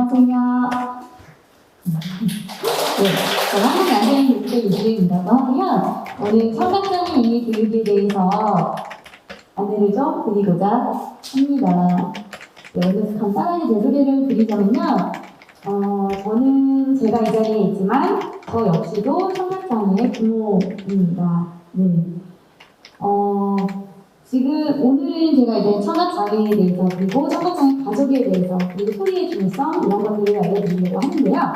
안녕하세요. 네, 저는 한국양재인교육대 이주임이라고 하고요. 오늘 청각장애 인의 교육에 대해서 안내를 좀 드리고자 합니다. 네, 오늘 간단하게 제 소개를 드리자면요. 저는 제가 이 자리에 있지만 저 역시도 청각장애의 부모입니다. 네. 지금 오늘은 제가 이제 청각장애에 대해서 그리고 청각장애 가족에 대해서 그리고 소리의 중요성 이런 것들을 알려드리려고 하는데요.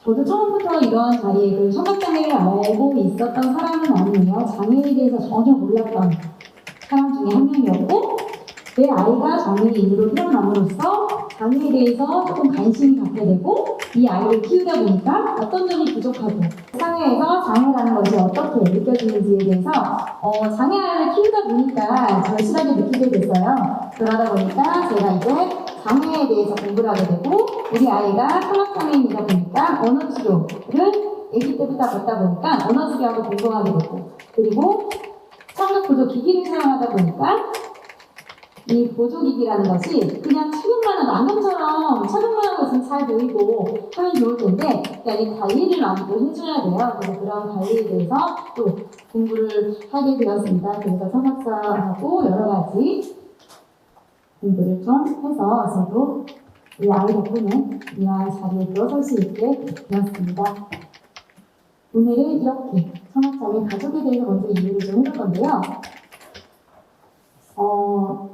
저도 처음부터 이런 자리에 그 청각장애를 알고 있었던 사람은 아니에요. 장애에 대해서 전혀 몰랐던 사람 중에 한 명이었고 내 아이가 장애인으로 태어남으로써 장애에 대해서 조금 관심이 갖게 되고 이 아이를 키우다 보니까 어떤 점이 부족하고 사회에서 장애라는 것이 어떻게 느껴지는지에 대해서 장애를 키우다 보니까 절실하게 느끼게 됐어요. 그러다 보니까 제가 이제 장애에 대해서 공부를 하게 되고 우리 아이가 청각장애인이다 보니까 언어치료를 아기 때부터 받다 보니까 언어치료하고 공부하게 되고 그리고 청각보조 기기를 사용하다 보니까 이 보조기기라는 것이 그냥 착용만 하고 안경처럼 착용만 하고 있으면 잘 보이고 하면 좋을 텐데 이 관리를 많이도 해줘야 돼요. 그래서 그런 관리에 대해서 또 공부를 하게 되었습니다. 그래서 청각사하고 여러 가지 공부를 좀 해서 저도 우리 아이 덕분에 이러한 자리에 들어설 수 있게 되었습니다. 오늘은 이렇게 청각장애 가족에 대해서 먼저 이해를 좀 해볼 건데요.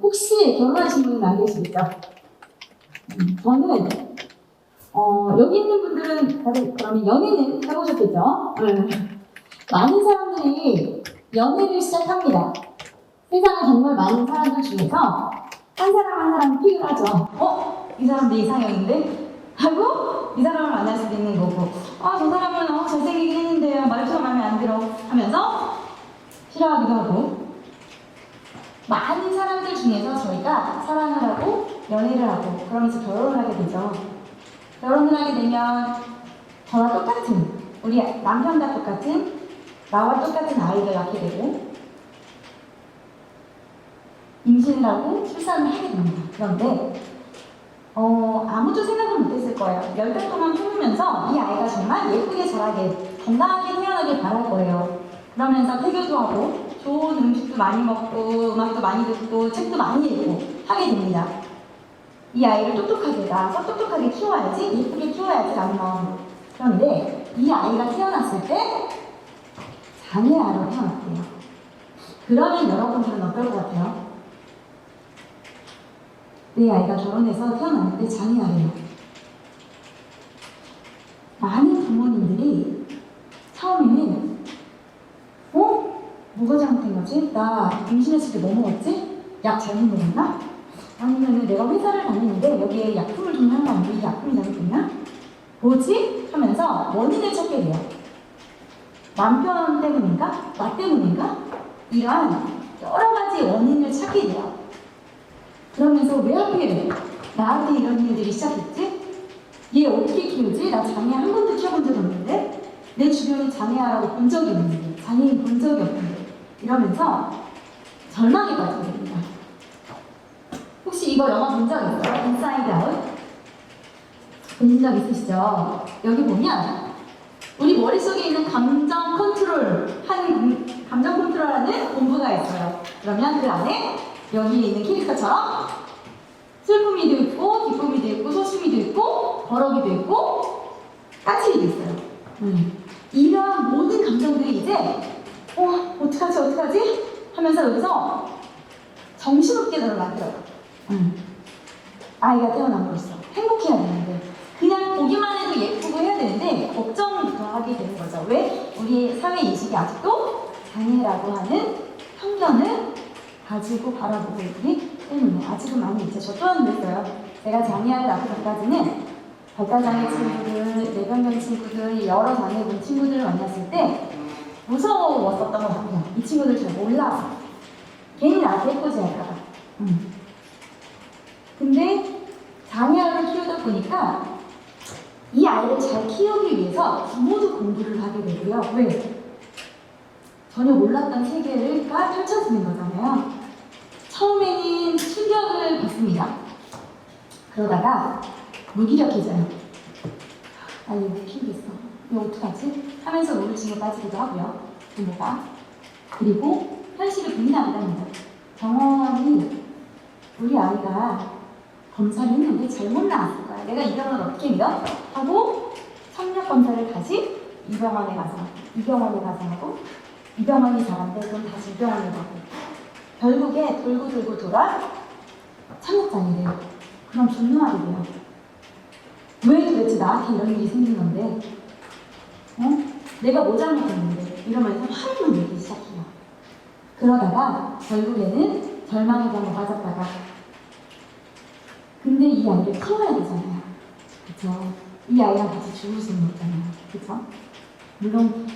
혹시 결혼하신 분은 안 계시겠죠? 저는 여기 있는 분들은 다들 그러면 연애는 해보셨겠죠? 많은 사람들이 연애를 시작합니다. 세상에 정말 많은 사람들 중에서 한 사람 한 사람 픽을 하죠. 이 사람 내 이상형인데? 하고 이 사람을 만날 수도 있는 거고 저 사람은 잘생기긴 했는데 말투가 마음에 안 들어 하면서 싫어하기도 하고 많은 사람들 중에서 저희가 사랑을 하고 연애를 하고 그러면서 결혼을 하게 되죠. 결혼을 하게 되면 저와 똑같은 우리 남편과 똑같은 나와 똑같은 아이를 낳게 되고 임신을 하고 출산을 하게 됩니다. 그런데 아무도 생각을 못했을 거예요. 10달 동안 품으면서 이 아이가 정말 예쁘게 자라게 건강하게 태어나길 바랄 거예요. 그러면서 태교도 하고 좋은 음식도 많이 먹고 음악도 많이 듣고 책도 많이 읽고 하게 됩니다. 이 아이를 똑똑하게 낳아서 똑똑하게 키워야지 예쁘게 키워야지 라는 마음으로. 그런데 이 아이가 태어났을 때 장애아로 태어났대요. 그러면 여러분들은 어떨 것 같아요? 내 아이가 결혼해서 태어났는데 장애아래요. 많은 부모님들이 처음에는 뭐가 잘못된 거지? 나 임신했을 때 뭐 먹었지? 약 잘못 먹었나? 아니면 내가 회사를 다니는데 여기에 약품을 좀 하는 거 아니고 이 약품이 잘못됐나? 뭐지? 하면서 원인을 찾게 돼요. 남편 때문인가? 나 때문인가? 이러한 여러 가지 원인을 찾게 돼요. 그러면서 왜 하필 나한테 이런 일들이 시작했지? 얘 어떻게 키우지? 나 장애 한 번도 키워본 적 없는데 내 주변에 장애아라고 본 적이 없는데 장애인 본 적이 없는데 이러면서 절망에 빠지게 됩니다. 혹시 이거 영화 본 적 있어요? 인사이드 아웃? 보신 적 있으시죠? 여기 보면 우리 머릿속에 있는 감정 컨트롤하는 본부가 있어요. 그러면 그 안에 여기 있는 캐릭터처럼 슬픔이도 있고 기쁨이도 있고 소심이도 있고 버럭이도 있고 까칠이도 있어요. 이러한 모든 감정들이 이제 어떡하지 하면서 여기서 정신없게 저를 만들어요. 아이가 태어남으로써 행복해야 되는데 그냥 보기만 해도 예쁘고 해야 되는데 걱정부터 하게 되는 거죠. 왜? 우리의 사회 인식이 아직도 장애라고 하는 편견을 가지고 바라보고 있기 때문에 아직은 많이 있죠. 저 또한 그랬어요. 제가 장애아를 낳기 전까지는 발달장애 친구들, 뇌병변 친구들, 여러 장애분 친구들을 만났을 때 무서웠었던 것 같아요. 이 친구들 잘 몰라서 괜히 나한테 해코지 할까봐. 근데 장애아를 키우다 보니까 이 아이를 잘 키우기 위해서 부모도 공부를 하게 되고요. 왜? 전혀 몰랐던 세계가 펼쳐지는 거잖아요. 처음에는 충격을 받습니다. 그러다가 무기력해져요. 아, 이거 키우겠어. 이거 어떡하지? 하면서 우울증에 빠지기도 하고요. 부모가. 그리고 현실을 분리한답니다. 병원이 우리 아이가 검사를 했는데 잘못 나왔을 거야. 내가 이 병원을 어떻게 믿어? 하고 청력 검사를 다시 이 병원에 가서 하고 이 병원이 잘한데 그럼 다시 이 병원에 가고 결국에 돌고 돌아 청력장애래요. 그럼 분노하게 돼요. 왜 도대체 나한테 이런 일이 생긴 건데? 내가 뭐 잘못했는데? 이러면서 화를 내기 시작해요. 그러다가 결국에는 절망에 한번 빠졌다가 근데 이 아이를 키워야 되잖아요. 그쵸? 이 아이랑 같이 죽을 수는 없잖아요. 그쵸? 물론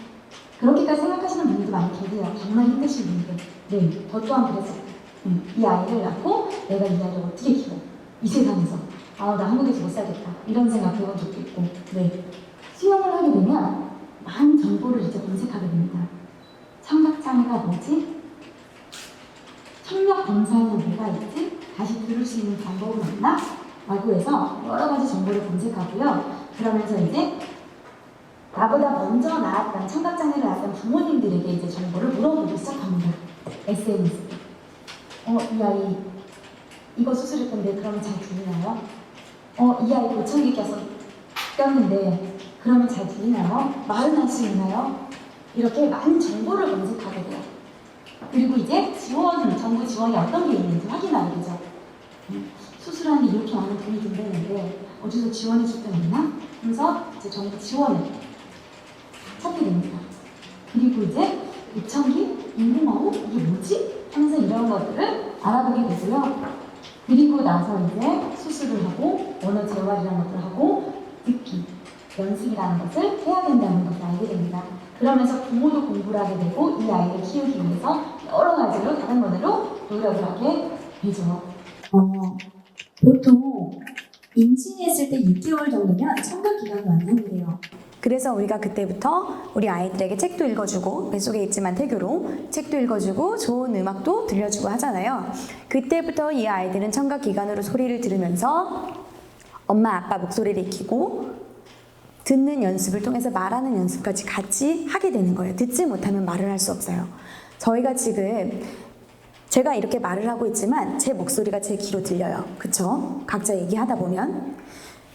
그렇게까지 생각하시는 분들도 많이 계세요. 정말 힘드신 분들. 네, 저 또한 그랬어요. 이 아이를 낳고 내가 이 아이를 어떻게 키워? 이 세상에서. 나 한국에서 못 살겠다. 이런 생각 해본 적도 있고. 네. 수영을 하게 되면 많은 정보를 이제 검색하게 됩니다. 청각장애가 뭐지? 청력 검사에는 뭐가 있지? 다시 들을 수 있는 방법은 없나? 라고 해서 여러 가지 정보를 검색하고요. 그러면서 이제 나보다 먼저 낳았던 청각장애를 낳았던 부모님들에게 이제 정보를 물어보기 시작합니다. SNS. 이 아이 이거 수술했던데 그러면 잘 들리나요? 이 아이 보청기 꼈는데 그러면 잘 들리나요? 말은 할 수 있나요? 이렇게 많은 정보를 검색하게 돼요. 그리고 이제 정부 지원이 어떤 게 있는지 확인하게 되죠. 수술하는데 이렇게 많은 돈이 든다는데 어디서 지원해 줄 데는 있나? 그래서 이제 정부 지원을 찾게 됩니다. 그리고 이제 보청기, 인공호흡 이게 뭐지? 하면서 이런 것들을 알아보게 되고요. 그리고 나서 이제 수술을 하고 언어 재활이라는 것을 하고 듣기, 연습이라는 것을 해야 된다는 것을 알게 됩니다. 그러면서 부모도 공부를 하게 되고 이 아이를 키우기 위해서 여러 가지로 다른 번호로 노력을 하게 되죠. 보통 임신했을 때 6개월 정도면 청각기관이 완성돼요. 그래서 우리가 그때부터 우리 아이들에게 책도 읽어주고 뱃속에 있지만 태교로 책도 읽어주고 좋은 음악도 들려주고 하잖아요. 그때부터 이 아이들은 청각기관으로 소리를 들으면서 엄마 아빠 목소리를 익히고 듣는 연습을 통해서 말하는 연습까지 같이 하게 되는 거예요. 듣지 못하면 말을 할 수 없어요. 저희가 지금 제가 이렇게 말을 하고 있지만 제 목소리가 제 귀로 들려요. 그쵸? 각자 얘기하다 보면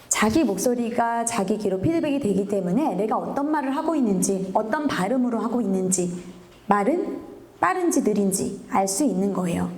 자기 목소리가 자기 귀로 피드백이 되기 때문에 내가 어떤 말을 하고 있는지 어떤 발음으로 하고 있는지 말은 빠른지 느린지 알 수 있는 거예요.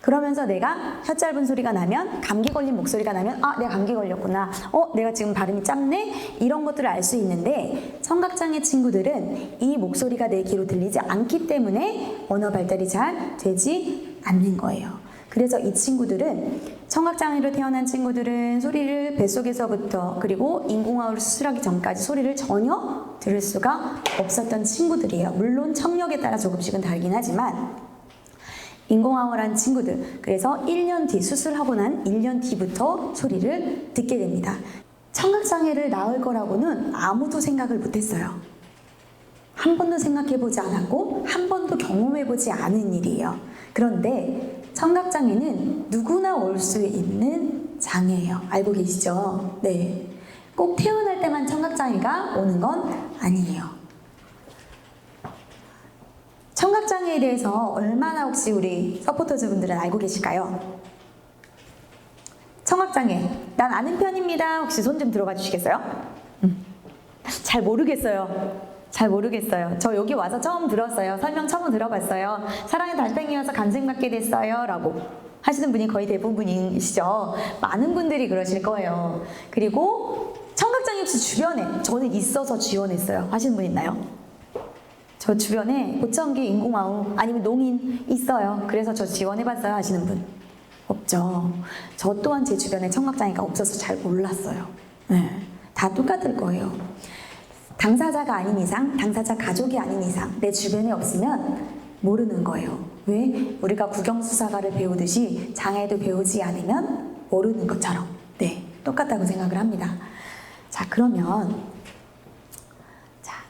그러면서 내가 혀 짧은 소리가 나면 감기 걸린 목소리가 나면 내가 감기 걸렸구나. 내가 지금 발음이 짧네. 이런 것들을 알 수 있는데 청각장애 친구들은 이 목소리가 내 귀로 들리지 않기 때문에 언어 발달이 잘 되지 않는 거예요. 그래서 이 친구들은 청각장애로 태어난 친구들은 소리를 뱃속에서부터 그리고 인공호흡을 수술하기 전까지 소리를 전혀 들을 수가 없었던 친구들이에요. 물론 청력에 따라 조금씩은 다르긴 하지만 인공호흡을 한 친구들, 그래서 1년 뒤 수술하고 난 1년 뒤부터 소리를 듣게 됩니다. 청각장애를 낳을 거라고는 아무도 생각을 못했어요. 한 번도 생각해보지 않았고 한 번도 경험해보지 않은 일이에요. 그런데 청각장애는 누구나 올 수 있는 장애예요. 알고 계시죠? 네. 꼭 태어날 때만 청각장애가 오는 건 아니에요. 청각장애에 대해서 얼마나 혹시 우리 서포터즈 분들은 알고 계실까요? 청각장애, 난 아는 편입니다. 혹시 손 좀 들어봐 주시겠어요? 잘 모르겠어요. 저 여기 와서 처음 들었어요. 설명 처음 들어봤어요. 사랑의 달팽이여서 감생받게 됐어요. 라고 하시는 분이 거의 대부분이시죠. 많은 분들이 그러실 거예요. 그리고 청각장애 혹시 주변에 저는 있어서 지원했어요. 하시는 분 있나요? 저 주변에 보청기, 인공호흡 아니면 농인 있어요. 그래서 저 지원해봤어요. 하시는 분 없죠. 저 또한 제 주변에 청각장애가 없어서 잘 몰랐어요. 네, 다 똑같을 거예요. 당사자가 아닌 이상, 당사자 가족이 아닌 이상 내 주변에 없으면 모르는 거예요. 왜? 우리가 국영수사가를 배우듯이 장애도 배우지 않으면 모르는 것처럼 네, 똑같다고 생각을 합니다. 자, 그러면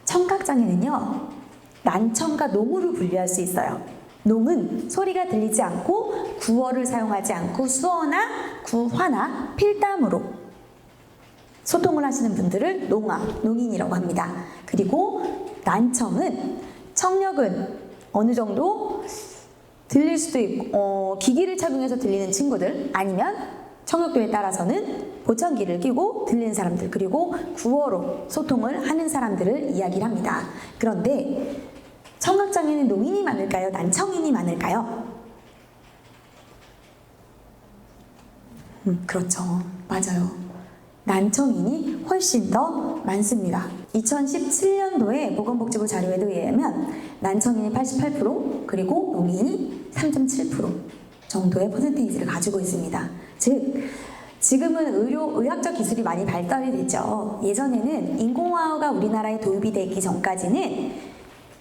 청각장애는요 난청과 농으로 분류할 수 있어요. 농은 소리가 들리지 않고 구어를 사용하지 않고 수어나 구화나 필담으로 소통을 하시는 분들을 농인이라고 합니다. 그리고 난청은 청력은 어느 정도 들릴 수도 있고 기기를 착용해서 들리는 친구들, 아니면 청력도에 따라서는 보청기를 끼고 들리는 사람들, 그리고 구어로 소통을 하는 사람들을 이야기를 합니다. 그런데 청각장애는 농인이 많을까요? 난청인이 많을까요? 그렇죠. 맞아요. 난청인이 훨씬 더 많습니다. 2017년도에 보건복지부 자료에도 의하면 난청인이 88%, 그리고 농인이 3.7% 정도의 퍼센테이지를 가지고 있습니다. 즉, 지금은 의학적 기술이 많이 발달이 됐죠. 예전에는 인공화가 우리나라에 도입이 되기 전까지는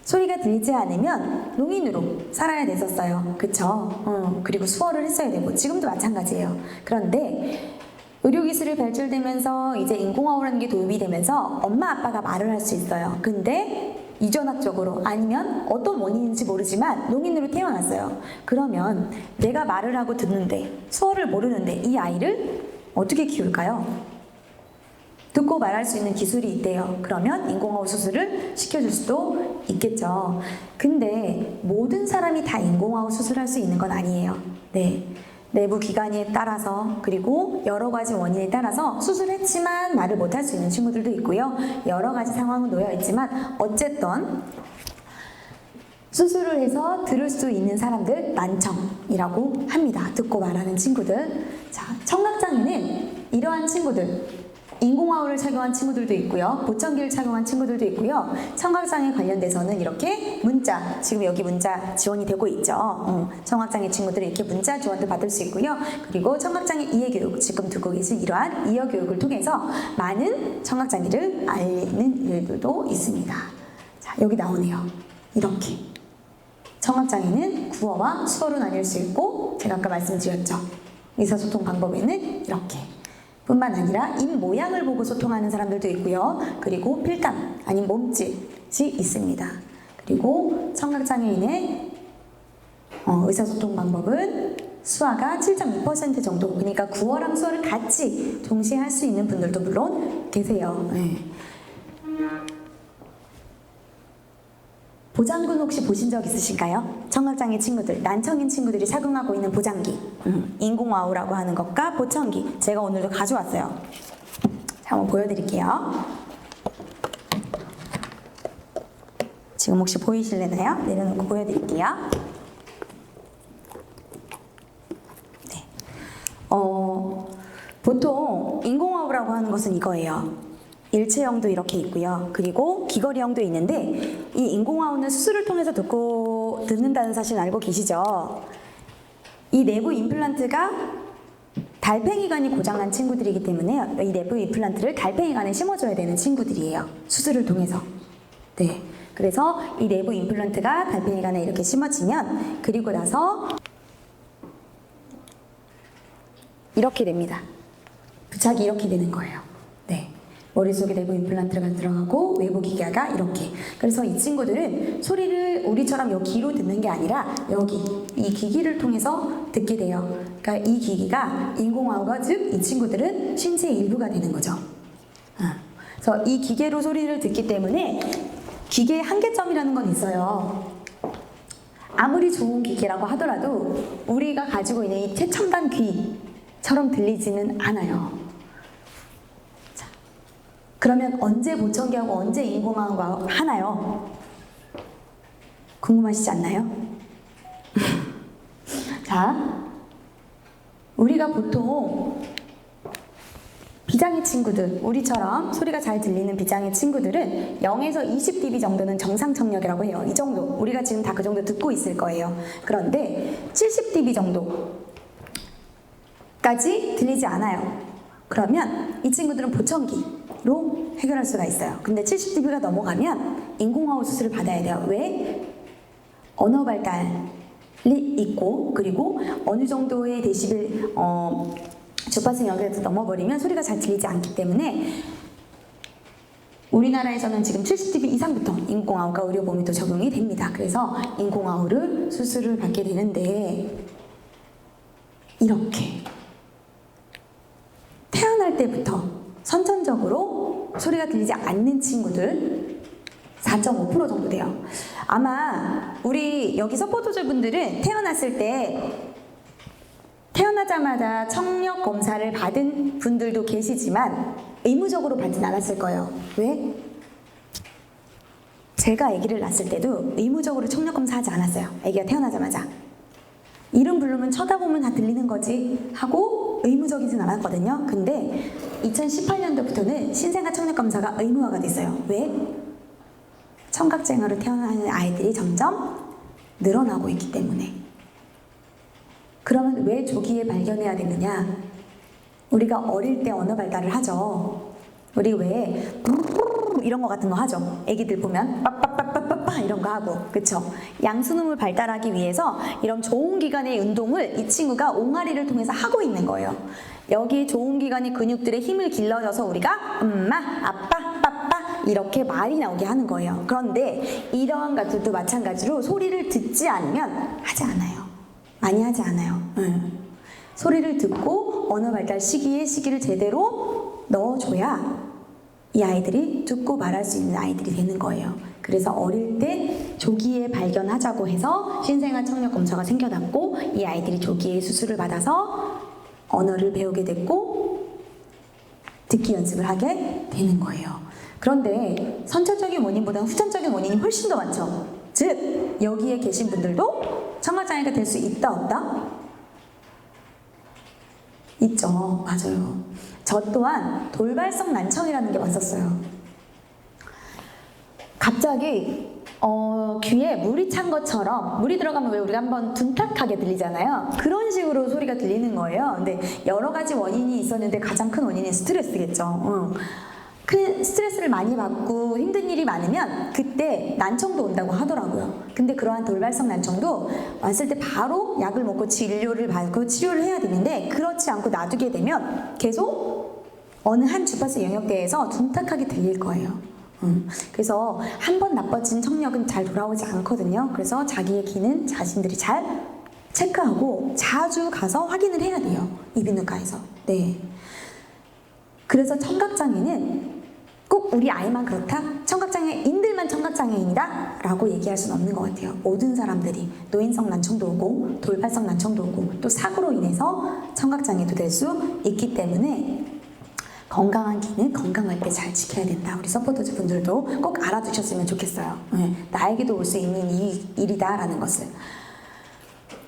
소리가 들리지 않으면 농인으로 살아야 됐었어요. 그쵸? 그리고 수어를 했어야 되고, 지금도 마찬가지예요. 그런데 의료기술이 발달되면서 이제 인공화호라는 게 도입이 되면서 엄마 아빠가 말을 할 수 있어요. 근데 유전학적으로 아니면 어떤 원인인지 모르지만 농인으로 태어났어요. 그러면 내가 말을 하고 듣는데 수어를 모르는데 이 아이를 어떻게 키울까요? 듣고 말할 수 있는 기술이 있대요. 그러면 인공화호 수술을 시켜줄 수도 있겠죠. 근데 모든 사람이 다 인공화호 수술할 수 있는 건 아니에요. 네. 내부 기관에 따라서, 그리고 여러 가지 원인에 따라서 수술했지만 말을 못할 수 있는 친구들도 있고요. 여러 가지 상황은 놓여 있지만 어쨌든 수술을 해서 들을 수 있는 사람들 난청이라고 합니다. 듣고 말하는 친구들. 자, 청각장애는 이러한 친구들, 인공화호를 착용한 친구들도 있고요. 보청기를 착용한 친구들도 있고요. 청각장애 관련돼서는 이렇게 문자, 지금 여기 문자 지원이 되고 있죠. 청각장애 친구들은 이렇게 문자 지원도 받을 수 있고요. 그리고 청각장애 이해교육, 지금 듣고 계신 이러한 이해교육을 통해서 많은 청각장애를 알리는 일들도 있습니다. 자, 여기 나오네요. 이렇게. 청각장애는 구어와 수어로 나뉠 수 있고, 제가 아까 말씀드렸죠. 의사소통 방법에는 이렇게. 뿐만 아니라 입 모양을 보고 소통하는 사람들도 있고요. 그리고 필감, 아닌 몸짓이 있습니다. 그리고 청각장애인의 의사소통 방법은 수화가 7.2% 정도, 그러니까 구어랑 수어를 같이 동시에 할 수 있는 분들도 물론 계세요. 네. 보장군 혹시 보신 적 있으신가요? 청각장애 친구들, 난청인 친구들이 착용하고 있는 보장기, 인공화호라고 하는 것과 보청기, 제가 오늘도 가져왔어요. 자, 한번 보여드릴게요. 지금 혹시 보이실래나요? 내려놓고 보여드릴게요. 네. 보통 인공화호라고 하는 것은 이거예요. 일체형도 이렇게 있고요. 그리고 귀걸이형도 있는데, 이 인공화호는 수술을 통해서 듣는다는 사실 알고 계시죠? 이 내부 임플란트가 달팽이관이 고장난 친구들이기 때문에 이 내부 임플란트를 달팽이관에 심어줘야 되는 친구들이에요. 수술을 통해서. 네. 그래서 이 내부 임플란트가 달팽이관에 이렇게 심어지면, 그리고 나서 이렇게 됩니다. 부착이 이렇게 되는 거예요. 네. 머릿속에 내부 임플란트가 들어가고 외부 기계가 이렇게. 그래서 이 친구들은 소리를 우리처럼 여기 귀로 듣는 게 아니라 여기 이 기기를 통해서 듣게 돼요. 그러니까 이 기기가 인공화호가, 즉 이 친구들은 신체의 일부가 되는 거죠. 그래서 이 기계로 소리를 듣기 때문에 기계의 한계점이라는 건 있어요. 아무리 좋은 기계라고 하더라도 우리가 가지고 있는 이 최첨단 귀처럼 들리지는 않아요. 그러면 언제 보청기하고 언제 인공화호가 하나요? 궁금하시지 않나요? 자, 우리가 보통 비장애 친구들, 우리처럼 소리가 잘 들리는 비장애 친구들은 0에서 20dB 정도는 정상 청력이라고 해요. 이 정도, 우리가 지금 다 그 정도 듣고 있을 거예요. 그런데 70dB 정도까지 들리지 않아요. 그러면 이 친구들은 보청기로 해결할 수가 있어요. 근데 70dB가 넘어가면 인공화호 수술을 받아야 돼요. 왜? 언어 발달이 있고, 그리고 어느 정도의 데시벨 주파수 영역에서 넘어버리면 소리가 잘 들리지 않기 때문에 우리나라에서는 지금 70dB 이상부터 인공화호가 의료보험에도 적용이 됩니다. 그래서 인공화호를 수술을 받게 되는데, 이렇게 태어날 때부터 선천적으로 소리가 들리지 않는 친구들 4.5% 정도 돼요. 아마 우리 여기 서포터즈 분들은 태어났을 때 태어나자마자 청력 검사를 받은 분들도 계시지만 의무적으로 받진 않았을 거예요. 왜? 제가 아기를 낳았을 때도 의무적으로 청력 검사하지 않았어요. 아기가 태어나자마자. 이름 부르면 쳐다보면 다 들리는 거지 하고 의무적이진 않았거든요. 근데 2018년도부터는 신생아 청력 검사가 의무화가 됐어요. 왜? 청각장애로 태어나는 아이들이 점점 늘어나고 있기 때문에. 그러면 왜 조기에 발견해야 되느냐? 우리가 어릴 때 언어 발달을 하죠. 우리 왜 이런 거 같은 거 하죠. 애기들 보면 빠빠빠빠빠빠 이런 거 하고, 그쵸? 양수음을 발달하기 위해서 이런 조음기관의 운동을 이 친구가 옹알이를 통해서 하고 있는 거예요. 여기 조음기관의 근육들의 힘을 길러줘서 우리가 엄마, 아빠, 빠빠 이렇게 말이 나오게 하는 거예요. 그런데 이러한 것들도 마찬가지로 소리를 듣지 않으면 하지 않아요. 많이 하지 않아요. 소리를 듣고 언어 발달 시기를 제대로 넣어줘야 이 아이들이 듣고 말할 수 있는 아이들이 되는 거예요. 그래서 어릴 때 조기에 발견하자고 해서 신생아 청력 검사가 생겨났고, 이 아이들이 조기에 수술을 받아서 언어를 배우게 됐고 듣기 연습을 하게 되는 거예요. 그런데 선천적인 원인보다는 후천적인 원인이 훨씬 더 많죠. 즉 여기에 계신 분들도 청각장애가 될 수 있다 없다? 있죠. 맞아요. 저 또한 돌발성 난청이라는 게 왔었어요. 갑자기 귀에 물이 찬 것처럼, 물이 들어가면 왜 우리가 한번 둔탁하게 들리잖아요. 그런 식으로 소리가 들리는 거예요. 근데 여러 가지 원인이 있었는데 가장 큰 원인이 스트레스겠죠. 큰 스트레스를 많이 받고 힘든 일이 많으면 그때 난청도 온다고 하더라고요. 근데 그러한 돌발성 난청도 왔을 때 바로 약을 먹고 진료를 받고 치료를 해야 되는데, 그렇지 않고 놔두게 되면 계속 어느 한 주파수 영역대에서 둔탁하게 들릴 거예요. 그래서 한 번 나빠진 청력은 잘 돌아오지 않거든요. 그래서 자기의 귀는 자신들이 잘 체크하고 자주 가서 확인을 해야 돼요. 이비인후과에서. 네. 그래서 청각장애는 꼭 우리 아이만 그렇다? 청각장애인들만 청각장애인이다? 라고 얘기할 수는 없는 것 같아요. 모든 사람들이 노인성 난청도 오고 돌발성 난청도 오고 또 사고로 인해서 청각장애도 될 수 있기 때문에 건강한 귀는 건강할 때 잘 지켜야 된다. 우리 서포터즈 분들도 꼭 알아두셨으면 좋겠어요. 나에게도 올 수 있는 일이다라는 것을.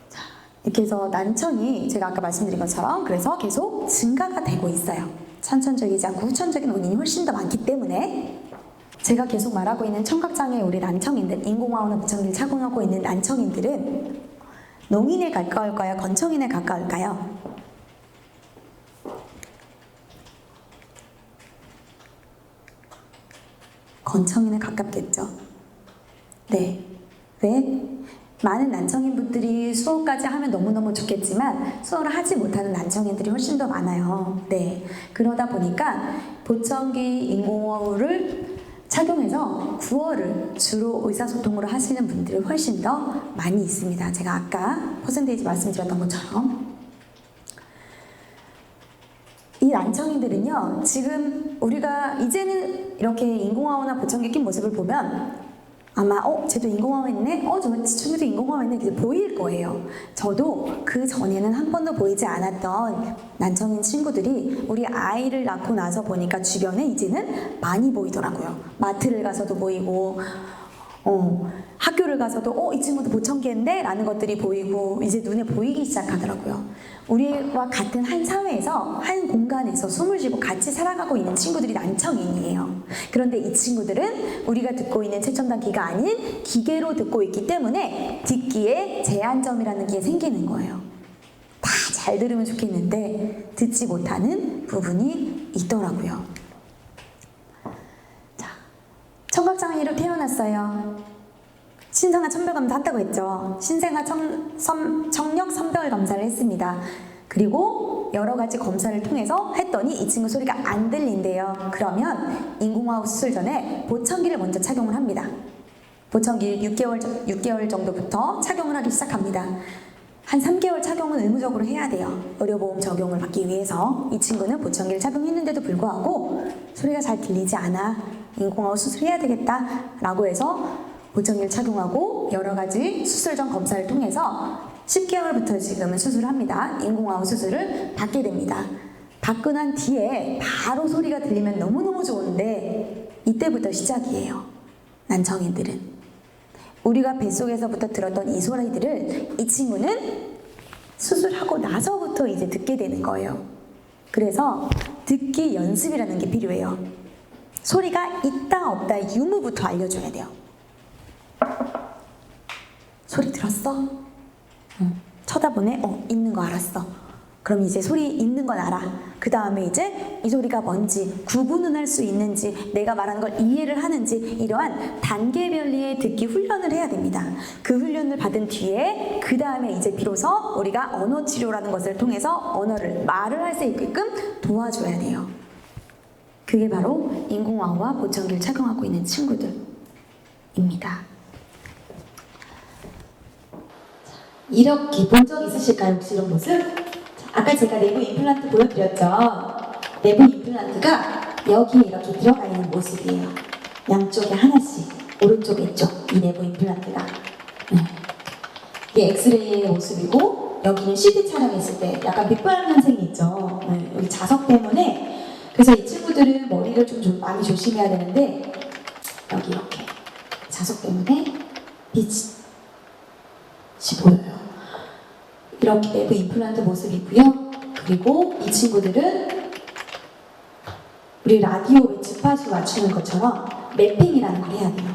자, 이렇게 해서 난청이 제가 아까 말씀드린 것처럼 그래서 계속 증가가 되고 있어요. 선천적이지 않고 후천적인 원인이 훨씬 더 많기 때문에 제가 계속 말하고 있는 청각장애 우리 난청인들, 인공화호나 무청기를 착용하고 있는 난청인들은 농인에 가까울까요? 건청인에 가까울까요? 건청인에 가깝겠죠. 네. 왜? 많은 난청인 분들이 수호까지 하면 너무너무 좋겠지만 수호를 하지 못하는 난청인들이 훨씬 더 많아요. 네. 그러다 보니까 보청기 인공호흡을 착용해서 구어를 주로 의사소통으로 하시는 분들이 훨씬 더 많이 있습니다. 제가 아까 퍼센테이지 말씀드렸던 것처럼. 이 난청인들은요, 지금 우리가 이제는 이렇게 인공화호나 보청기 낀 모습을 보면 아마 쟤도 인공화호 했네? 저 친구도 인공화호 했네? 이제 보일 거예요. 저도 그 전에는 한 번도 보이지 않았던 난청인 친구들이 우리 아이를 낳고 나서 보니까 주변에 이제는 많이 보이더라고요. 마트를 가서도 보이고 학교를 가서도 이 친구도 보청기인데? 라는 것들이 보이고 이제 눈에 보이기 시작하더라고요. 우리와 같은 한 사회에서 한 공간에서 숨을 쉬고 같이 살아가고 있는 친구들이 난청인이에요. 그런데 이 친구들은 우리가 듣고 있는 최첨단 귀가 아닌 기계로 듣고 있기 때문에 듣기에 제한점이라는 게 생기는 거예요. 다 잘 들으면 좋겠는데 듣지 못하는 부분이 있더라고요. 자, 청각장애로 태어났어요. 신생아 청별 검사 한다고 했죠. 신생아 청력 선별 검사를 했습니다. 그리고 여러 가지 검사를 통해서 했더니 이 친구 소리가 안 들린대요. 그러면 인공화호 수술 전에 보청기를 먼저 착용을 합니다. 보청기 6개월 정도부터 착용을 하기 시작합니다. 한 3개월 착용은 의무적으로 해야 돼요. 의료보험 적용을 받기 위해서. 이 친구는 보청기를 착용했는데도 불구하고 소리가 잘 들리지 않아. 인공호흡 수술해야 되겠다 라고 해서 보청기를 착용하고 여러 가지 수술 전 검사를 통해서 10개월부터 지금은 수술을 합니다. 인공호흡 수술을 받게 됩니다. 받고 난 뒤에 바로 소리가 들리면 너무너무 좋은데 이때부터 시작이에요. 난청이들은. 우리가 뱃속에서부터 들었던 이 소리들을 이 친구는 수술하고 나서부터 이제 듣게 되는 거예요. 그래서 듣기 연습이라는 게 필요해요. 소리가 있다 없다 유무부터 알려줘야 돼요. 소리 들었어? 쳐다보네? 있는 거 알았어. 그럼 이제 소리 있는 건 알아. 그 다음에 이제 이 소리가 뭔지 구분은 할 수 있는지 내가 말하는 걸 이해를 하는지 이러한 단계별리의 듣기 훈련을 해야 됩니다. 그 훈련을 받은 뒤에 그 다음에 이제 비로소 우리가 언어 치료라는 것을 통해서 언어를 말을 할 수 있게끔 도와줘야 돼요. 그게 바로 인공호흡과 보청기를 착용하고 있는 친구들입니다. 이렇게 본 적 있으실까요? 혹시 이런 모습? 아까 제가 내부 임플란트 보여드렸죠? 내부 임플란트가 여기에 이렇게 들어가 있는 모습이에요. 양쪽에 하나씩, 오른쪽, 왼쪽, 이 내부 임플란트가. 네. 이게 엑스레이의 모습이고, 여기는 CT 촬영했을 때 약간 빛바람 현상이 있죠. 네. 여기 자석 때문에. 그래서 이 친구들은 머리를 좀 많이 조심해야 되는데, 여기 이렇게 자석 때문에 빛이 보여요. 이렇게 내부 임플란트 모습이고요. 그리고 이 친구들은 우리 라디오의 주파수 맞추는 것처럼 매핑이라는 걸 해야 돼요.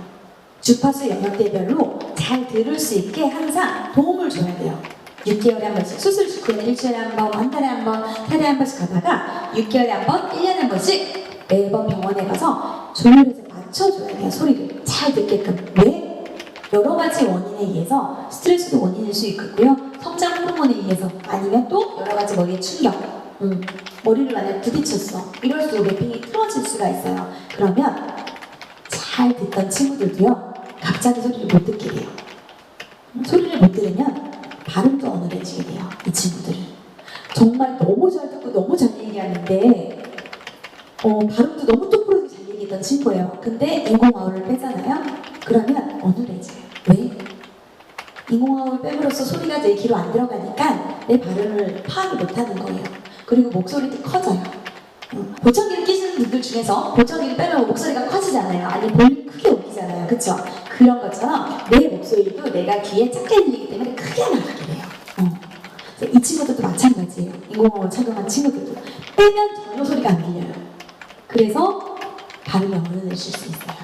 주파수 영역대별로 잘 들을 수 있게 항상 도움을 줘야 돼요. 6개월에 한 번씩 수술 직후에는 일주일에 한 번, 한 달에 한 번, 세 달에 한 번씩 가다가 6개월에 한 번, 1년에 한 번씩 매번 병원에 가서 조율해서 맞춰줘야 돼요. 소리를 잘 듣게끔. 왜? 여러 가지 원인에 의해서 스트레스도 원인일 수 있고요. 성장 호르몬에 의해서 아니면 또 여러 가지 머리의 충격. 머리를 만약에 부딪혔어. 이럴수록 매핑이 틀어질 수가 있어요. 그러면 잘 듣던 친구들도요. 갑자기 소리를 못 듣게 돼요. 소리를 못 들으면 발음도 어눌해지게 돼요. 이 친구들은. 정말 너무 잘 듣고 너무 잘 얘기하는데 발음도 너무 똑부러지게 잘 얘기했던 친구예요. 근데 인공호흡을 빼잖아요. 그러면 어눌해져요. 왜? 인공호흡을 빼므로써 소리가 내 귀로 안 들어가니까 내 발음을 파악을 못하는 거예요. 그리고 목소리도 커져요. 보청기를 끼시는 분들 중에서 보청기를 빼면 목소리가 커지잖아요. 아니 볼륨이 크게 울리잖아요. 그쵸? 그런 것처럼 내 목소리도 내가 귀에 작게 들리기 때문에 크게 나가게 돼요. 이 친구들도 마찬가지예요. 인공호흡을 착용한 친구들도 빼면 전혀 소리가 안 들려요. 그래서 발음이 어눌해질 수 있어요.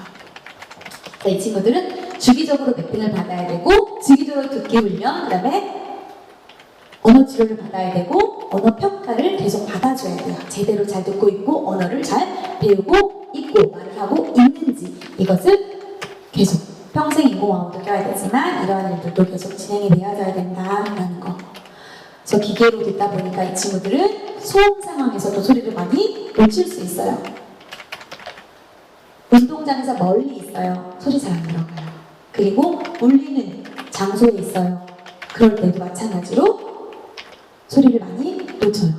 자, 이 친구들은 주기적으로 매핑을 받아야 되고 주기적으로 듣기 훈련, 그 다음에 언어 치료를 받아야 되고 언어 평가를 계속 받아줘야 돼요. 제대로 잘 듣고 있고 언어를 잘 배우고 있고 말하고 있는지 이것을 계속 평생 인공호흡도 껴야 되지만 이러한 일들도 계속 진행이 되어져야 된다라는 거. 저 기계로 듣다 보니까 이 친구들은 소음 상황에서도 소리를 많이 놓칠 수 있어요. 운동장에서 멀리 있어요. 소리 잘 안 들어가요. 그리고 울리는 장소에 있어요. 그럴 때도 마찬가지로 소리를 많이 놓쳐요.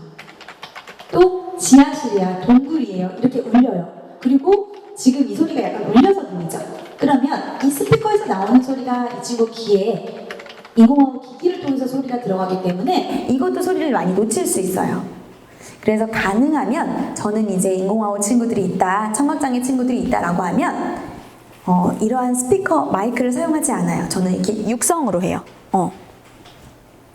또 지하실이야, 동굴이에요. 이렇게 울려요. 그리고 지금 이 소리가 약간 울려서 들리죠. 그러면 이 스피커에서 나오는 소리가 이 친구 귀에 인공호흡 기기를 통해서 소리가 들어가기 때문에 이것도 소리를 많이 놓칠 수 있어요. 그래서 가능하면 저는 이제 인공호흡 친구들이 있다, 청각장애 친구들이 있다라고 하면 이러한 스피커 마이크를 사용하지 않아요. 저는 이렇게 육성으로 해요.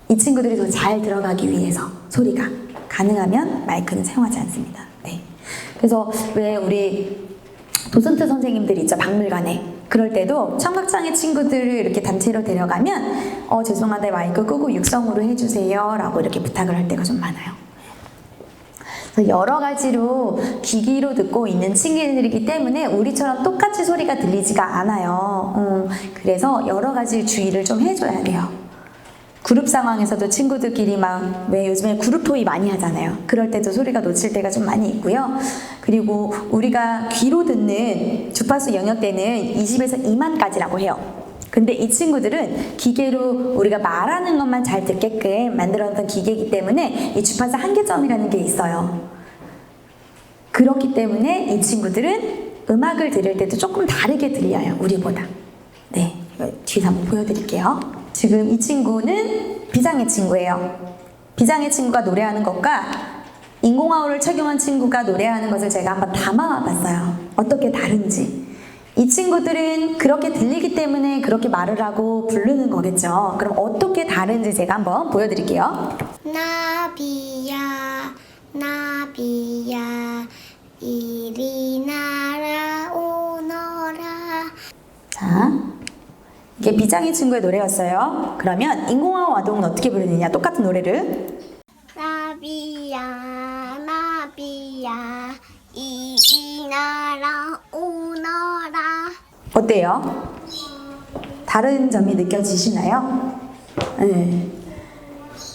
이 친구들이 더 잘 들어가기 위해서 소리가 가능하면 마이크는 사용하지 않습니다. 네. 그래서 왜 우리 도슨트 선생님들 있죠, 박물관에. 그럴 때도 청각장애 친구들을 이렇게 단체로 데려가면 죄송한데 마이크 끄고 육성으로 해주세요 라고 이렇게 부탁을 할 때가 좀 많아요. 여러 가지로 기기로 듣고 있는 친구들이기 때문에 우리처럼 똑같이 소리가 들리지가 않아요. 그래서 여러 가지 주의를 좀 해줘야 돼요. 그룹 상황에서도 친구들끼리 막 왜 요즘에 그룹 토의 많이 하잖아요. 그럴 때도 소리가 놓칠 때가 좀 많이 있고요. 그리고 우리가 귀로 듣는 주파수 영역대는 20에서 2만까지라고 해요. 근데 이 친구들은 기계로 우리가 말하는 것만 잘 듣게끔 만들어놨던 기계이기 때문에 이 주파수 한계점이라는 게 있어요. 그렇기 때문에 이 친구들은 음악을 들을 때도 조금 다르게 들려요, 우리보다. 네, 뒤에서 한번 보여드릴게요. 지금 이 친구는 비장의 친구예요. 비장의 친구가 노래하는 것과 인공화호를 착용한 친구가 노래하는 것을 제가 한번 담아봤어요. 어떻게 다른지. 이 친구들은 그렇게 들리기 때문에 그렇게 말을 하고 부르는 거겠죠. 그럼 어떻게 다른지 제가 한번 보여드릴게요. 나비야 나비야 이리 날아오너라. 자, 이게 비장의 친구의 노래였어요. 그러면 인공화호 아동은 어떻게 부르느냐? 똑같은 노래를. 나비야 나비야 이리 날아오너라. 어때요? 다른 점이 느껴지시나요? 네.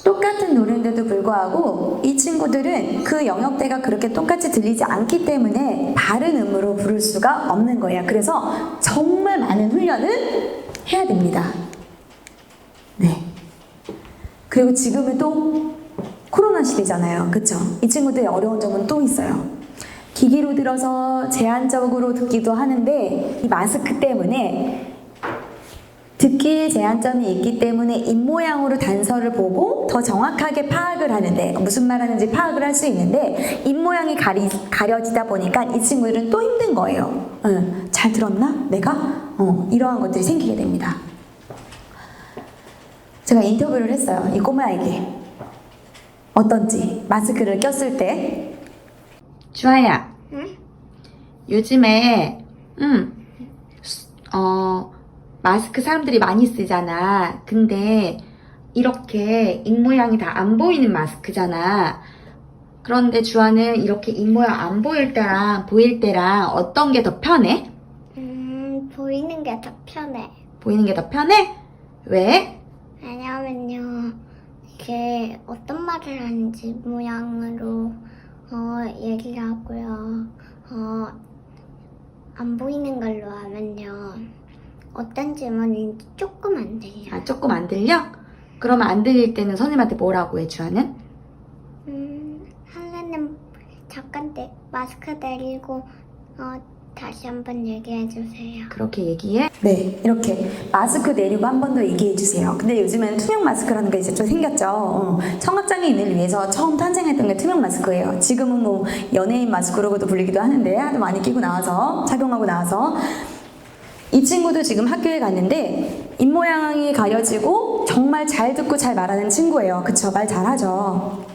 똑같은 노래인데도 불구하고 이 친구들은 그 영역대가 그렇게 똑같이 들리지 않기 때문에 바른 음으로 부를 수가 없는 거예요. 그래서 정말 많은 훈련을 해야 됩니다. 네. 그리고 지금은 또 코로나 시대잖아요. 그쵸? 이 친구들의 어려운 점은 또 있어요. 기기로 들어서 제한적으로 듣기도 하는데 이 마스크 때문에 듣기에 제한점이 있기 때문에 입모양으로 단서를 보고 더 정확하게 파악을 하는데 무슨 말 하는지 파악을 할 수 있는데 입모양이 가려지다 보니까 이 친구들은 또 힘든 거예요. 잘 들었나? 내가? 이러한 것들이 생기게 됩니다. 제가 인터뷰를 했어요. 이 꼬마에게. 어떤지 마스크를 꼈을 때. 주아야. 응? 요즘에 마스크 사람들이 많이 쓰잖아. 근데 이렇게 입모양이 다 안 보이는 마스크잖아. 그런데 주아는 이렇게 입모양 안 보일 때랑 보일 때랑 어떤 게 더 편해? 보이는 게 더 편해. 보이는 게 더 편해? 왜? 왜냐면요, 이게 어떤 말을 하는지 모양으로 얘기를 하고요. 안 보이는 걸로 하면요, 어떤 질문인지 조금 안 들려. 아, 조금 안 들려? 그러면 안 들릴 때는 선생님한테 뭐라고 해, 주아는? 선생님 잠깐 마스크 내리고 다시 한번 얘기해 주세요. 그렇게 얘기해? 네, 이렇게 마스크 내리고 한 번 더 얘기해 주세요. 근데 요즘엔 투명 마스크라는 게 이제 좀 생겼죠. 청각장애인을 위해서 처음 탄생했던 게 투명 마스크예요. 지금은 뭐 연예인 마스크로도 불리기도 하는데 하도 많이 끼고 나와서 착용하고 나와서 이 친구도 지금 학교에 갔는데 입모양이 가려지고 정말 잘 듣고 잘 말하는 친구예요. 그쵸? 말 잘하죠.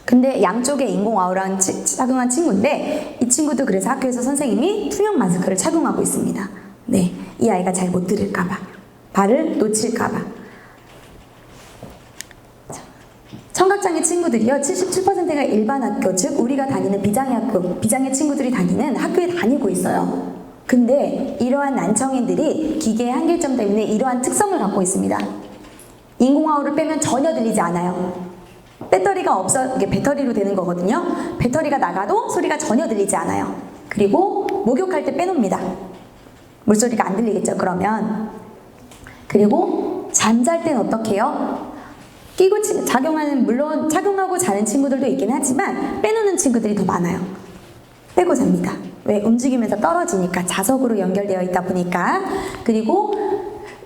근데 양쪽에 인공아우랑 착용한 친구인데 이 친구도 그래서 학교에서 선생님이 투명 마스크를 착용하고 있습니다. 네, 이 아이가 잘 못 들을까봐, 발을 놓칠까봐. 청각장애 친구들이요, 77%가 일반 학교, 즉 우리가 다니는 비장애 학교, 비장애 친구들이 다니는 학교에 다니고 있어요. 근데 이러한 난청인들이 기계의 한계점 때문에 이러한 특성을 갖고 있습니다. 인공아우를 빼면 전혀 들리지 않아요. 배터리가 없어, 이게 배터리로 되는 거거든요. 배터리가 나가도 소리가 전혀 들리지 않아요. 그리고 목욕할 때 빼놓습니다. 물소리가 안 들리겠죠, 그러면. 그리고 잠잘 땐 어떻게 해요? 끼고 작용하는, 물론 착용하고 자는 친구들도 있긴 하지만 빼놓는 친구들이 더 많아요. 빼고 잡니다. 왜? 움직이면서 떨어지니까, 자석으로 연결되어 있다 보니까. 그리고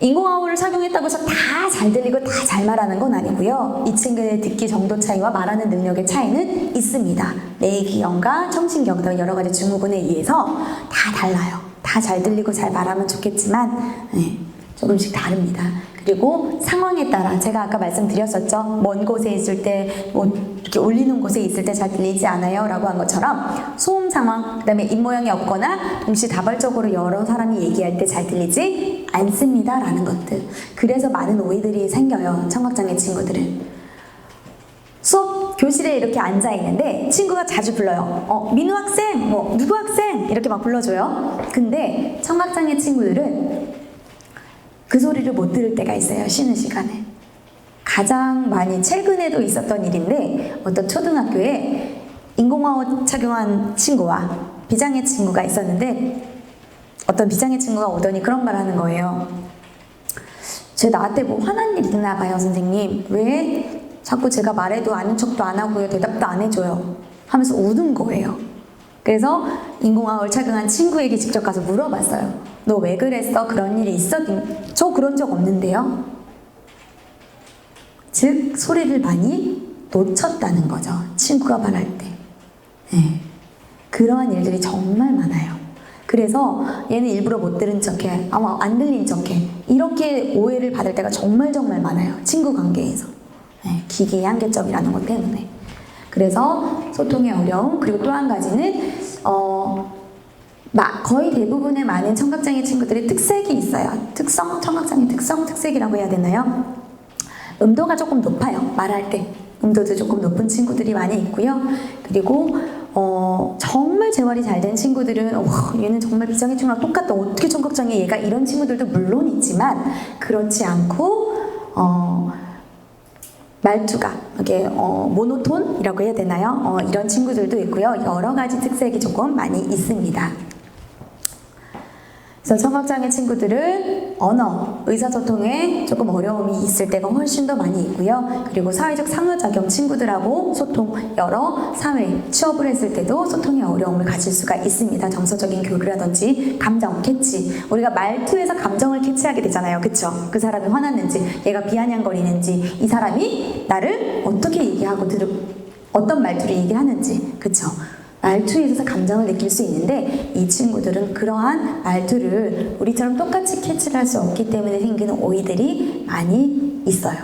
인공아우를 착용했다고 해서 다 잘 들리고 다 잘 말하는 건 아니고요. 이 친구의 듣기 정도 차이와 말하는 능력의 차이는 있습니다. 뇌기형과 청신경 등 여러 가지 증후군에 의해서 다 달라요. 다 잘 들리고 잘 말하면 좋겠지만 조금씩 다릅니다. 그리고 상황에 따라 제가 아까 말씀드렸었죠. 먼 곳에 있을 때, 뭐 이렇게 올리는 곳에 있을 때 잘 들리지 않아요 라고 한 것처럼 소음 상황, 그 다음에 입모양이 없거나 동시다발적으로 여러 사람이 얘기할 때 잘 들리지 않습니다 라는 것들. 그래서 많은 오해들이 생겨요, 청각장애 친구들은. 수업 교실에 이렇게 앉아 있는데 친구가 자주 불러요. 민우 학생, 뭐 누구 학생 이렇게 막 불러줘요. 근데 청각장애 친구들은 그 소리를 못 들을 때가 있어요, 쉬는 시간에. 가장 많이 최근에도 있었던 일인데 어떤 초등학교에 인공화호 착용한 친구와 비장애 친구가 있었는데 어떤 비장애 친구가 오더니 그런 말 하는 거예요. 쟤 나한테 뭐 화난 일 있나 봐요, 선생님. 왜 자꾸 제가 말해도 아는 척도 안 하고요, 대답도 안 해줘요 하면서 우는 거예요. 그래서 인공화학을 착용한 친구에게 직접 가서 물어봤어요. 너 왜 그랬어? 그런 일이 있어? 저 그런 적 없는데요. 즉 소리를 많이 놓쳤다는 거죠. 친구가 말할 때. 네. 그러한 일들이 정말 많아요. 그래서 얘는 일부러 못 들은 척해, 아마 안 들린 척해, 이렇게 오해를 받을 때가 정말 많아요. 친구 관계에서. 네. 기계의 한계점이라는 것 때문에. 그래서 소통의 어려움, 그리고 또 한 가지는 거의 대부분의 많은 청각장애 친구들이 특색이 있어요. 청각장애 특색이라고 해야 되나요? 음도가 조금 높아요. 말할 때 음도도 조금 높은 친구들이 많이 있고요. 그리고 정말 재활이 잘 된 친구들은 얘는 정말 비장애충이랑 똑같다, 어떻게 청각장애 얘가, 이런 친구들도 물론 있지만 그렇지 않고 말투가 이게 모노톤이라고 해야 되나요? 이런 친구들도 있고요. 여러 가지 특색이 조금 많이 있습니다. 그래서 청각장애 친구들은 언어, 의사소통에 조금 어려움이 있을 때가 훨씬 더 많이 있고요. 그리고 사회적 상호작용, 친구들하고 소통, 여러 사회, 취업을 했을 때도 소통의 어려움을 가질 수가 있습니다. 정서적인 교류라든지 감정, 캐치. 우리가 말투에서 감정을 캐치하게 되잖아요. 그쵸? 그 사람이 화났는지, 얘가 비아냥거리는지, 이 사람이 나를 어떻게 얘기하고 어떤 말투로 얘기하는지. 그쵸? 말투에 있어서 감정을 느낄 수 있는데 이 친구들은 그러한 말투를 우리처럼 똑같이 캐치를 할 수 없기 때문에 생기는 오해들이 많이 있어요.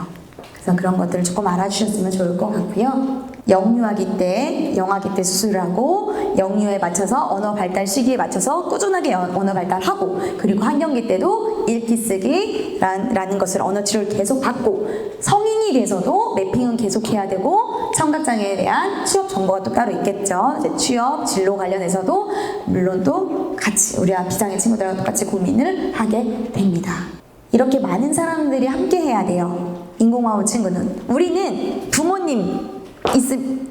그래서 그런 것들을 조금 알아주셨으면 좋을 것 같고요. 영유아기 때 수술을 하고 영유에 맞춰서 언어 발달 시기에 맞춰서 꾸준하게 언어 발달하고, 그리고 환경기 때도 읽기 쓰기라는 것을 언어 치료를 계속 받고, 성인이 돼서도 매핑은 계속해야 되고, 청각장애에 대한 취업 정보가 또 따로 있겠죠. 이제 취업, 진로 관련해서도 물론 또 같이 우리와 비장애 친구들하고 똑같이 고민을 하게 됩니다. 이렇게 많은 사람들이 함께 해야 돼요. 인공화학 친구는. 우리는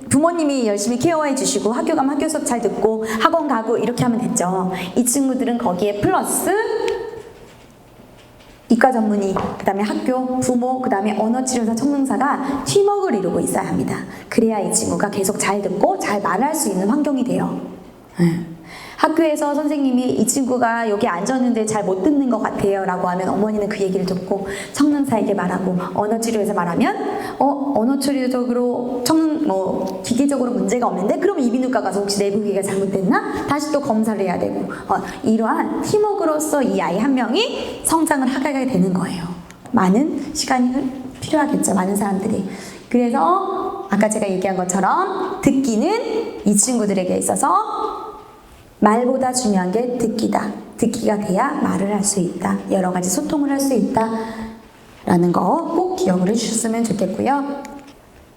부모님이 열심히 케어해 주시고 학교 가면 학교 수업 잘 듣고 학원 가고 이렇게 하면 됐죠. 이 친구들은 거기에 플러스 이과 전문의, 그 다음에 학교, 부모, 그 다음에 언어치료사, 청능사가 팀워크를 이루고 있어야 합니다. 그래야 이 친구가 계속 잘 듣고 잘 말할 수 있는 환경이 돼요. 학교에서 선생님이 이 친구가 여기 앉았는데 잘 못 듣는 것 같아요 라고 하면 어머니는 그 얘기를 듣고 청능사에게 말하고, 언어치료에서 말하면 언어치료적으로 기계적으로 문제가 없는데 그럼 이비인후과 가서 혹시 내부기가 잘못됐나? 다시 또 검사를 해야 되고, 이러한 팀워크로서 이 아이 한 명이 성장을 하게 되는 거예요. 많은 시간이 필요하겠죠, 많은 사람들이. 그래서 아까 제가 얘기한 것처럼 듣기는 이 친구들에게 있어서 말보다 중요한 게 듣기다. 듣기가 돼야 말을 할 수 있다. 여러 가지 소통을 할 수 있다. 라는 거 꼭 기억을 해주셨으면 좋겠고요.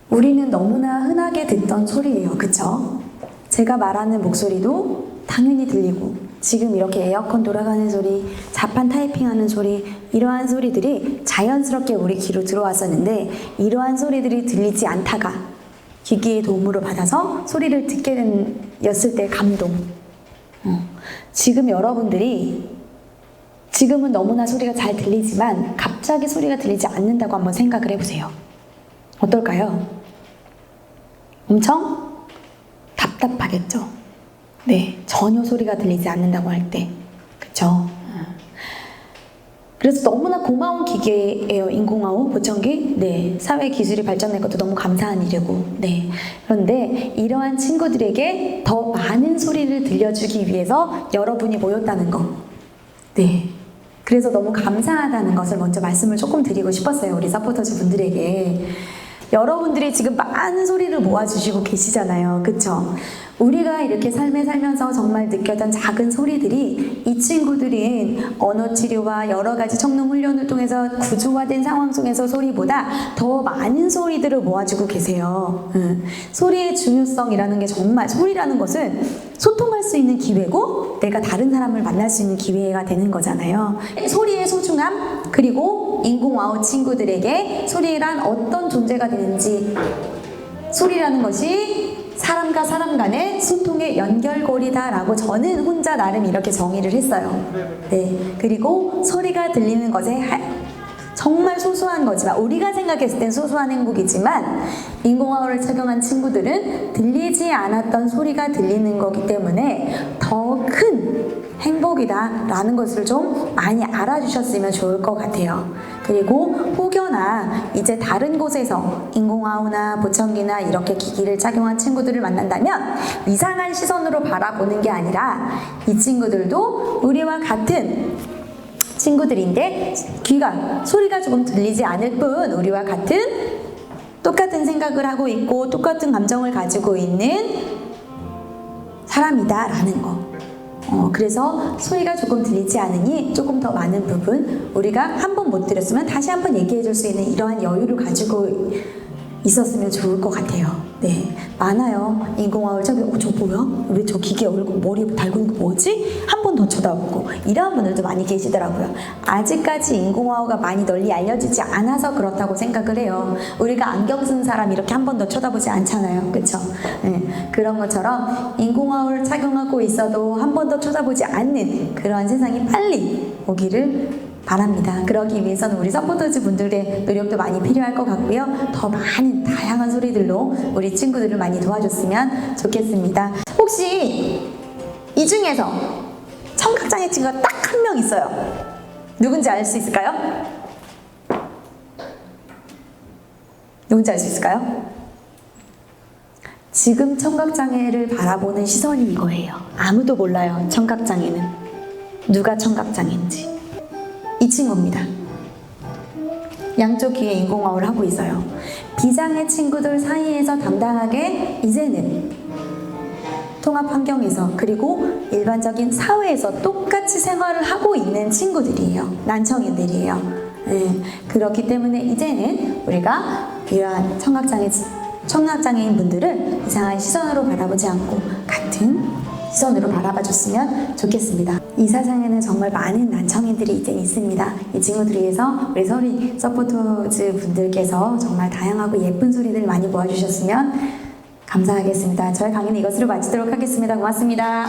우리는 너무나 흔하게 듣던 소리예요. 그쵸? 제가 말하는 목소리도 당연히 들리고, 지금 이렇게 에어컨 돌아가는 소리, 자판 타이핑하는 소리, 이러한 소리들이 자연스럽게 우리 귀로 들어왔었는데, 이러한 소리들이 들리지 않다가 기기의 도움으로 받아서 소리를 듣게 됐을 때 감동. 지금 여러분들이 지금은 너무나 소리가 잘 들리지만 갑자기 소리가 들리지 않는다고 한번 생각을 해보세요. 어떨까요? 엄청 답답하겠죠? 네, 전혀 소리가 들리지 않는다고 할 때. 그쵸? 그래서 너무나 고마운 기계예요, 인공화호, 보청기. 네, 사회 기술이 발전된 것도 너무 감사한 일이고. 네. 그런데 이러한 친구들에게 더 많은 소리를 들려주기 위해서 여러분이 모였다는 거. 네. 그래서 너무 감사하다는 것을 먼저 말씀을 조금 드리고 싶었어요, 우리 서포터즈 분들에게. 여러분들이 지금 많은 소리를 모아주시고 계시잖아요. 그쵸? 우리가 이렇게 삶에 살면서 정말 느꼈던 작은 소리들이 이 친구들은 언어치료와 여러 가지 청능 훈련을 통해서 구조화된 상황 속에서 소리보다 더 많은 소리들을 모아주고 계세요. 소리의 중요성이라는 게, 정말 소리라는 것은 소통할 수 있는 기회고 내가 다른 사람을 만날 수 있는 기회가 되는 거잖아요. 소리의 소중함, 그리고 인공와우 친구들에게 소리란 어떤 존재가 되는지, 소리라는 것이 사람과 사람 간의 소통의 연결고리다라고 저는 혼자 나름 이렇게 정의를 했어요. 네. 그리고 소리가 들리는 것에 정말 소소한 거지만 우리가 생각했을 땐 소소한 행복이지만 인공화호를 착용한 친구들은 들리지 않았던 소리가 들리는 거기 때문에 더 큰 행복이다라는 것을 좀 많이 알아주셨으면 좋을 것 같아요. 그리고 혹여나 이제 다른 곳에서 인공화호나 보청기나 이렇게 기기를 착용한 친구들을 만난다면 이상한 시선으로 바라보는 게 아니라 이 친구들도 우리와 같은 친구들인데 귀가 소리가 조금 들리지 않을 뿐 우리와 같은 똑같은 생각을 하고 있고 똑같은 감정을 가지고 있는 사람이다 라는 거. 그래서 소리가 조금 들리지 않으니 조금 더 많은 부분 우리가 한 번 못 들었으면 다시 한 번 얘기해 줄 수 있는 이러한 여유를 가지고 있었으면 좋을 것 같아요. 네, 많아요. 인공화호를 착용. 저 뭐야? 왜 저 기계 얼굴 머리에 달고 있는 거 뭐지? 한 번 더 쳐다보고 이런 분들도 많이 계시더라고요. 아직까지 인공화호가 많이 널리 알려지지 않아서 그렇다고 생각을 해요. 우리가 안경 쓴 사람 이렇게 한 번 더 쳐다보지 않잖아요, 그렇죠? 네, 그런 것처럼 인공화호를 착용하고 있어도 한 번 더 쳐다보지 않는 그러한 세상이 빨리 오기를 바랍니다. 그러기 위해서는 우리 서포터즈 분들의 노력도 많이 필요할 것 같고요. 더 많은 다양한 소리들로 우리 친구들을 많이 도와줬으면 좋겠습니다. 혹시 이 중에서 청각장애 친구가 딱 한 명 있어요. 누군지 알 수 있을까요? 누군지 알 수 있을까요? 지금 청각장애를 바라보는 시선이 이거예요. 아무도 몰라요. 청각장애는. 누가 청각장애인지. 이 친구입니다. 양쪽 귀에 인공화호를 하고 있어요. 비장애 친구들 사이에서 당당하게 이제는 통합 환경에서 그리고 일반적인 사회에서 똑같이 생활을 하고 있는 친구들이에요. 난청인들이에요. 네, 그렇기 때문에 이제는 우리가 이러한 청각장애인 분들을 이상한 시선으로 바라보지 않고 같은 시선으로 바라봐 줬으면 좋겠습니다. 이 세상에는 정말 많은 난청인들이 이제 있습니다. 이 친구들을 위해서 우리 소리 서포터즈 분들께서 정말 다양하고 예쁜 소리들 많이 모아주셨으면 감사하겠습니다. 저희 강의는 이것으로 마치도록 하겠습니다. 고맙습니다.